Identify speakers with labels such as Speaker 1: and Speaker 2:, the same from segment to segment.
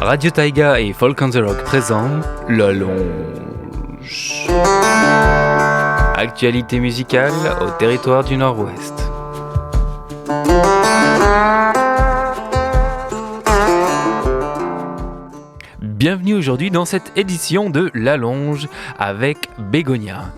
Speaker 1: Radio Taiga et Folk on the Rock présentent La Longe. Actualité musicale au territoire du Nord-Ouest. Bienvenue aujourd'hui dans cette édition de La Longe avec Begonia.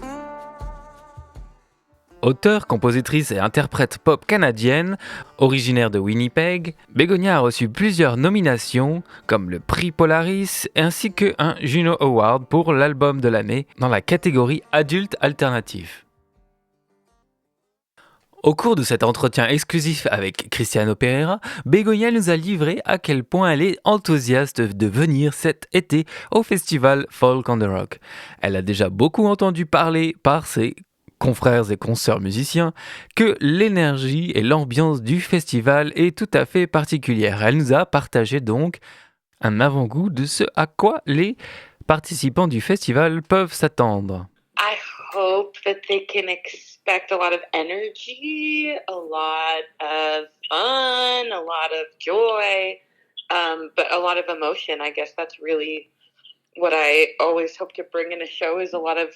Speaker 1: Auteure, compositrice et interprète pop canadienne, originaire de Winnipeg, Begonia a reçu plusieurs nominations comme le prix Polaris ainsi qu'un Juno Award pour l'album de l'année dans la catégorie adulte alternatif. Au cours de cet entretien exclusif avec Cristiano Pereira, Begonia nous a livré à quel point elle est enthousiaste de venir cet été au festival Folk on the Rock. Elle a déjà beaucoup entendu parler par ses confrères et consoeurs musiciens, que l'énergie et l'ambiance du festival est tout à fait particulière. Elle nous a partagé donc un avant-goût de ce à quoi les participants du festival peuvent s'attendre.
Speaker 2: I hope that they can expect a lot of energy, a lot of fun, a lot of joy, but a lot of emotion. I guess that's really what I always hope to bring in a show is a lot of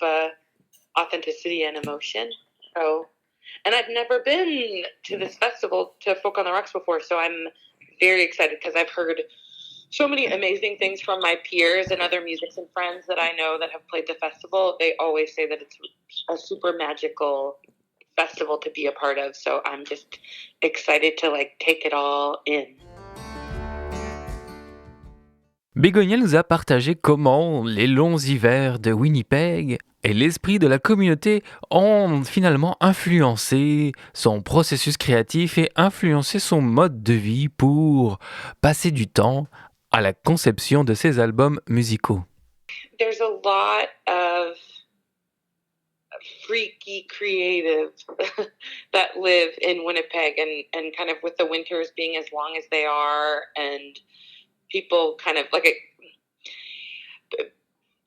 Speaker 2: authenticity and emotion. So, and I've never been to this festival, to Folk on the Rocks before, so I'm very excited because I've heard so many amazing things from my peers and other musician friends that I know that have played the festival. They always say that it's a super magical festival to be a part of, so I'm just excited to take it all in.
Speaker 1: Begonia nous a partagé comment les longs hivers de Winnipeg et l'esprit de la communauté ont finalement influencé son processus créatif et influencé son mode de vie pour passer du temps à la conception de ses albums musicaux.
Speaker 2: There's a lot of freaky creatives that live in Winnipeg and kind of with the winters being as long as they are and people kind of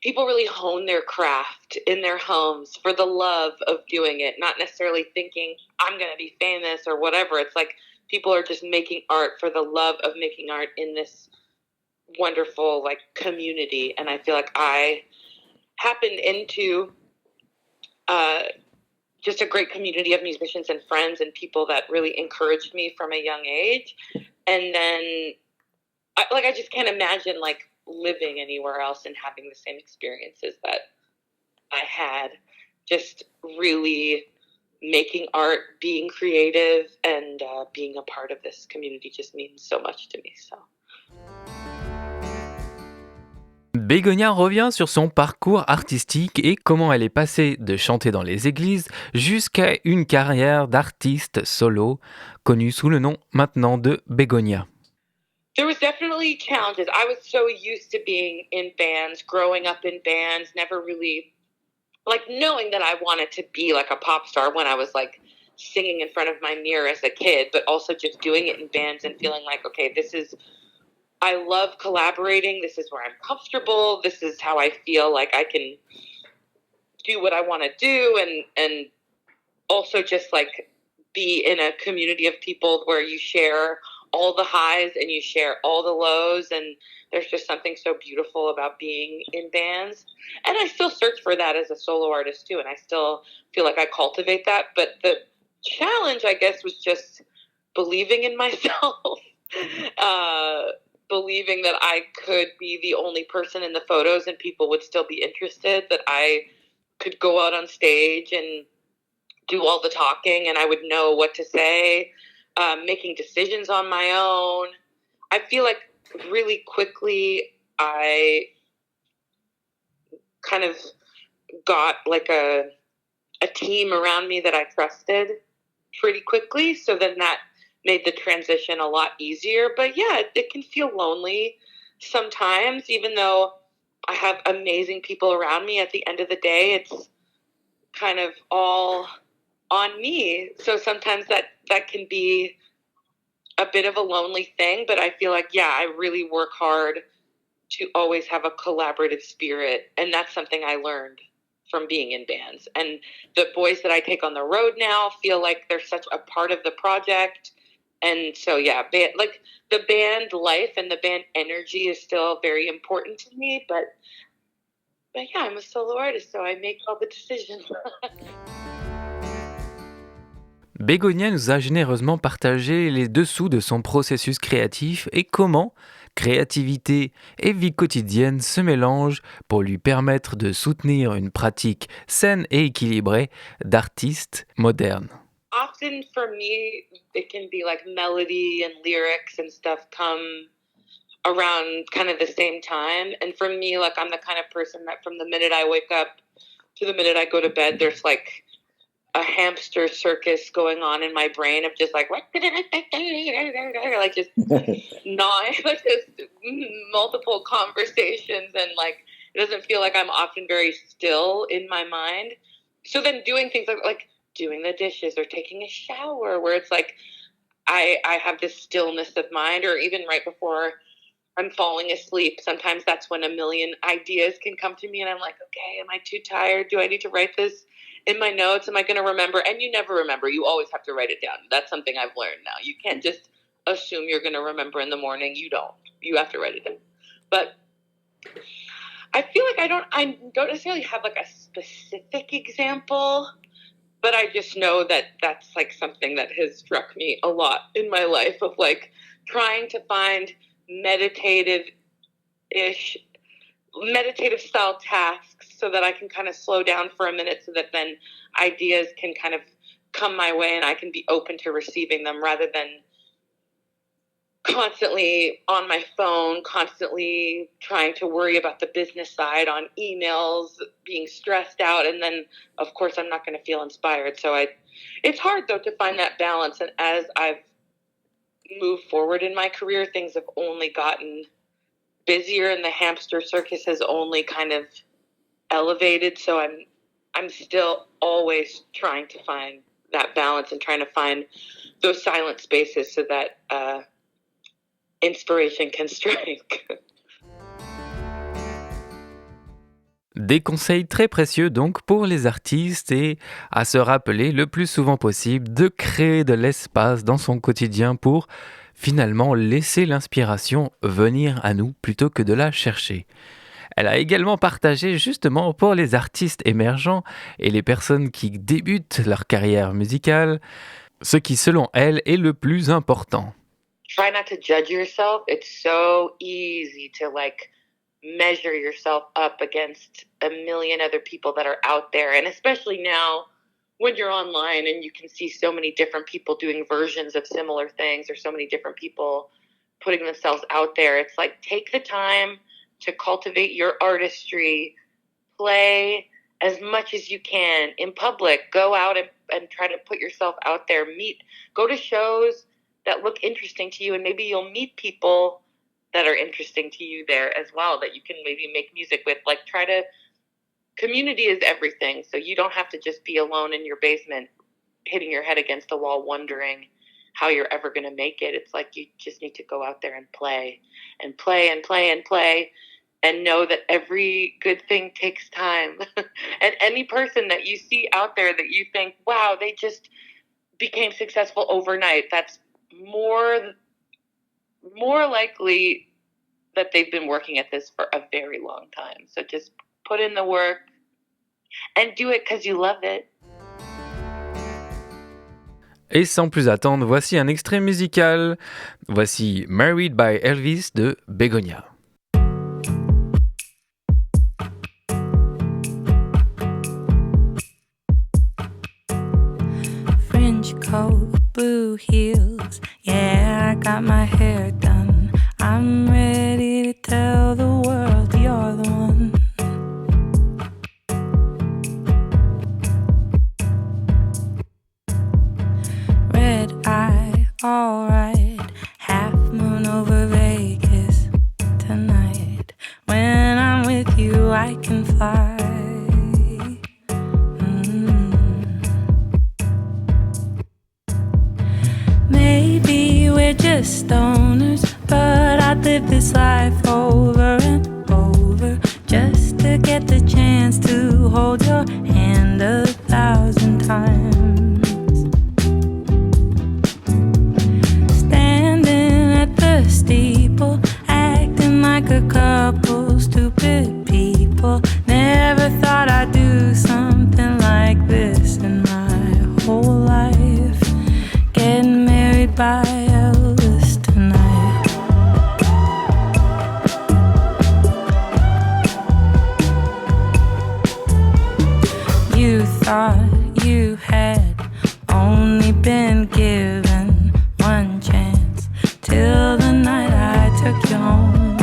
Speaker 2: people really hone their craft in their homes for the love of doing it, not necessarily thinking I'm going to be famous or whatever. It's like people are just making art for the love of making art in this wonderful community. And I feel like I happened into just a great community of musicians and friends and people that really encouraged me from a young age. And then I just can't imagine living anywhere else and having the same experiences that I had. Just really making art, being creative, and being a part of this community just means so much to me. So.
Speaker 1: Begonia revient sur son parcours artistique et comment elle est passée de chanter dans les églises jusqu'à une carrière d'artiste solo, connue sous le nom maintenant de Begonia.
Speaker 2: There was definitely challenges. I was so used to being in bands, growing up in bands, never really knowing that I wanted to be a pop star when I was singing in front of my mirror as a kid, but also just doing it in bands and feeling okay, I love collaborating. This is where I'm comfortable. This is how I feel like I can do what I want to do and also just be in a community of people where you share all the highs and you share all the lows, and there's just something so beautiful about being in bands. And I still search for that as a solo artist too, and I still feel like I cultivate that. But the challenge, I guess, was just believing in myself, believing that I could be the only person in the photos and people would still be interested, that I could go out on stage and do all the talking and I would know what to say. Making decisions on my own. I feel like really quickly I kind of got a team around me that I trusted pretty quickly. So then that made the transition a lot easier. But yeah, it can feel lonely sometimes, even though I have amazing people around me. At the end of the day, it's kind of all on me. So sometimes that can be a bit of a lonely thing, but I feel I really work hard to always have a collaborative spirit. And that's something I learned from being in bands. And the boys that I take on the road now feel like they're such a part of the project. And so yeah, like the band life and the band energy is still very important to me, but yeah, I'm a solo artist, so I make all the decisions.
Speaker 1: Begonia nous a généreusement partagé les dessous de son processus créatif et comment créativité et vie quotidienne se mélangent pour lui permettre de soutenir une pratique saine et équilibrée d'artiste moderne.
Speaker 2: Often for me, it can be like melody and lyrics and stuff come around kind of the same time. And for me, like I'm the kind of person that from the minute I wake up to the minute I go to bed, there's like a hamster circus going on in my brain of just like like just like just multiple conversations, and like it doesn't feel like I'm often very still in my mind. So then doing things like doing the dishes or taking a shower where it's like I have this stillness of mind, or even right before I'm falling asleep, sometimes that's when a million ideas can come to me and I'm like, okay, am I too tired? Do I need to write this in my notes? Am I going to remember? And you never remember. You always have to write it down. That's something I've learned now. You can't just assume you're going to remember in the morning. You don't. You have to write it down. But I feel like I don't necessarily have like a specific example, but I just know that that's like something that has struck me a lot in my life, of like trying to find meditative style tasks so that I can kind of slow down for a minute, so that then ideas can kind of come my way and I can be open to receiving them, rather than constantly on my phone, constantly trying to worry about the business side on emails, being stressed out, and then of course I'm not going to feel inspired. So it's hard though to find that balance, and as I've moved forward in my career, things have only gotten busier and the hamster circus has only kind of elevated. So I'm still always trying to find that balance and trying to find those silent spaces so that inspiration can strike.
Speaker 1: Des conseils très précieux donc pour les artistes, et à se rappeler le plus souvent possible de créer de l'espace dans son quotidien pour finalement laisser l'inspiration venir à nous plutôt que de la chercher. Elle a également partagé justement pour les artistes émergents et les personnes qui débutent leur carrière musicale ce qui selon elle est le plus important.
Speaker 2: Try not to judge yourself. It's so easy to like measure yourself up against a million other people that are out there. And especially now when you're online and you can see so many different people doing versions of similar things, or so many different people putting themselves out there. It's like, take the time to cultivate your artistry, play as much as you can in public, go out and try to put yourself out there, go to shows that look interesting to you, and maybe you'll meet people that are interesting to you there as well, that you can maybe make music with. Like, community is everything. So you don't have to just be alone in your basement, hitting your head against the wall, wondering how you're ever going to make it. It's like, you just need to go out there and play and play and play and play, and know that every good thing takes time. And any person that you see out there that you think, wow, they just became successful overnight, that's more likely that they've been working at this for a very long time. So just put in the work and do it because you love it.
Speaker 1: Et sans plus attendre, voici un extrait musical. Voici Married by Elvis de Begonia.
Speaker 3: French coat, blue heels, yeah, I got my hair done. I'm ready to tell the world you're the one. Red eye, alright, half moon over Vegas tonight. When I'm with you, I can fly. Maybe we're just stoners, but I'd live this life over and over just to get the chance to hold your hand 1,000 times. took you home.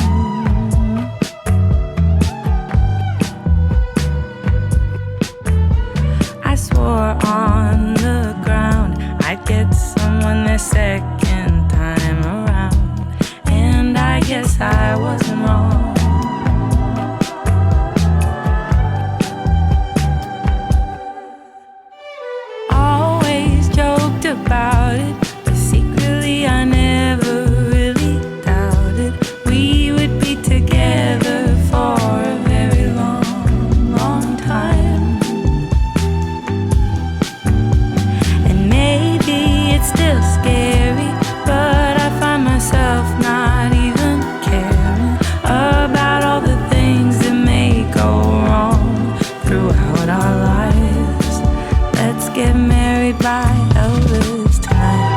Speaker 3: I swore on the ground I'd get someone the second time around, and I guess I wasn't wrong. Always joked about it, but secretly I never really doubted we would be together for a very long, long time. And maybe it's still scary, but I find myself not even caring about all the things that may go wrong throughout our lives. Let's get married by Elvis tonight.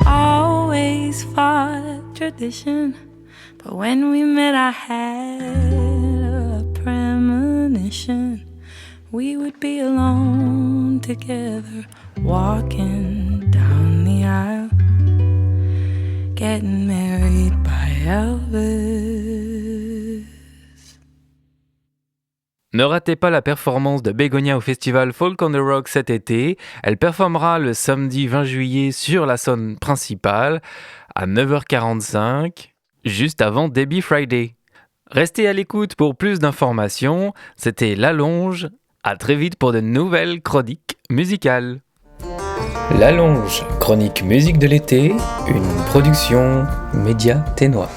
Speaker 3: Always fought tradition, but when we met I had a premonition we would be alone together, walking down the aisle, getting married by Elvis.
Speaker 1: Ne ratez pas la performance de Begonia au festival Folk on the Rock cet été. Elle performera le samedi 20 juillet sur la scène principale à 9h45, juste avant Debbie Friday. Restez à l'écoute pour plus d'informations. C'était La Longe. À très vite pour de nouvelles chroniques musicales. La Longe, chronique musique de l'été, une production Média Ténois.